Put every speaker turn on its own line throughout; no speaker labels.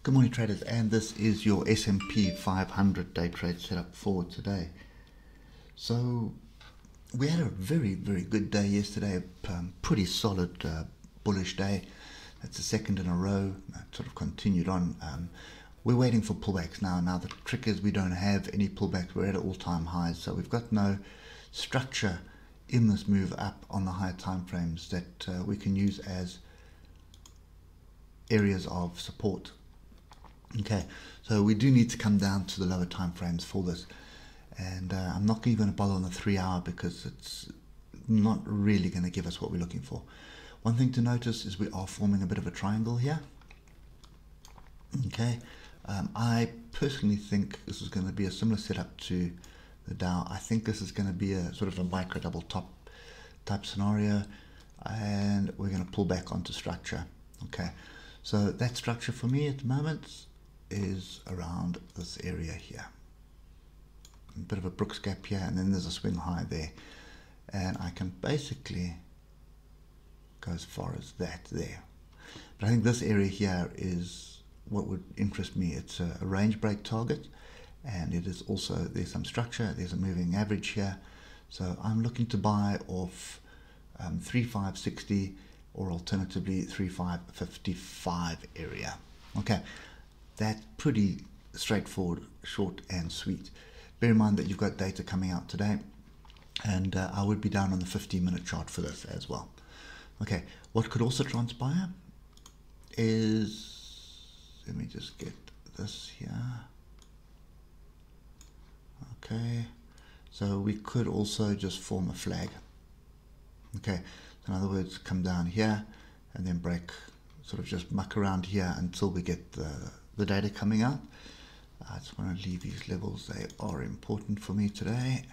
Good morning, traders, and this is your S&P 500 day trade setup for today. So we had a very good day yesterday, a pretty solid bullish day. That's the second in a row. That sort of continued on. We're waiting for pullbacks now. Now the trick is we don't have any pullbacks. We're at all-time highs, so we've got no structure in this move up on the higher time frames that we can use as areas of support. Okay, so we do need to come down to the lower time frames for this, and I'm not even going to bother on the 3 hour because it's not really going to give us what we're looking for. One thing to notice is we are forming a bit of a triangle here. Okay, I personally think this is going to be a similar setup to the Dow. I think this is going to be a sort of a micro double top type scenario, and we're going to pull back onto structure. Okay, so that structure for me at the moment is around this area here. A bit of a Brooks gap here, and then there's a swing high there, and I can basically go as far as that there. But I think this area here is what would interest me. It's a range break target, and it is also, there's some structure, there's a moving average here, so I'm looking to buy off 3560 or alternatively 3555 area. Okay, that's pretty straightforward, short and sweet. Bear in mind that you've got data coming out today, and I would be down on the 15-minute chart for this as well. Okay, what could also transpire is, let me just get this here. Okay, so we could also just form a flag. Okay, so in other words, come down here and then break, sort of just muck around here until we get the data coming out. I just want to leave these levels, they are important for me today.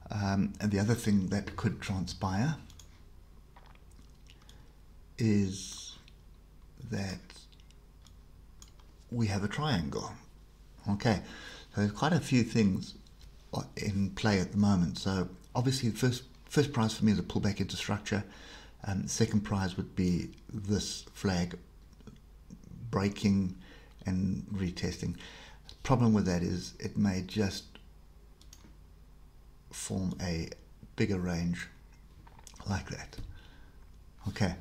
And the other thing that could transpire is that we have a triangle. Okay, so there's quite a few things in play at the moment. So obviously the first prize for me is a pullback into structure. Second prize would be this flag breaking and retesting. Problem with that is it may just form a bigger range like that. Okay,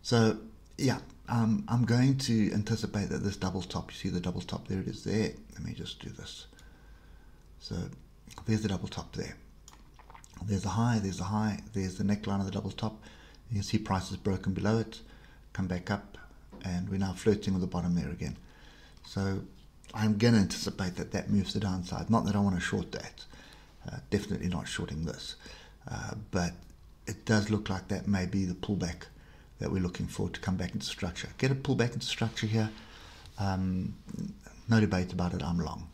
so yeah, I'm going to anticipate that this double top, you see the double top, there it is there. Let me just do this. So there's the double top there. There's a high, there's a high, there's the neckline of the double top. You can see price is broken below it, come back up, and we're now flirting with the bottom there again. So I'm going to anticipate that that moves the downside. Not that I want to short that. Definitely not shorting this. But it does look like that may be the pullback that we're looking for to come back into structure. Get a pullback into structure here. No debate about it, I'm long.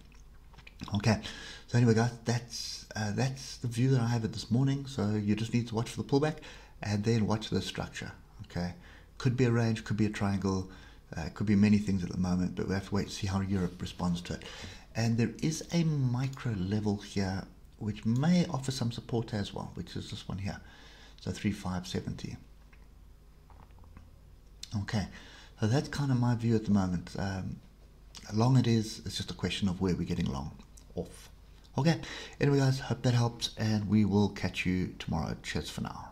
Okay, so anyway guys, that's the view that I have it this morning. So you just need to watch for the pullback and then watch the structure. Okay, could be a range, could be a triangle, could be many things at the moment, but we have to wait to see how Europe responds to it. And there is a micro level here which may offer some support as well, which is this one here, so 3570. Okay, so that's kind of my view at the moment. Long it is, it's just a question of where we're getting long off. Okay, anyway guys, hope that helps, and we will catch you tomorrow. Cheers for now.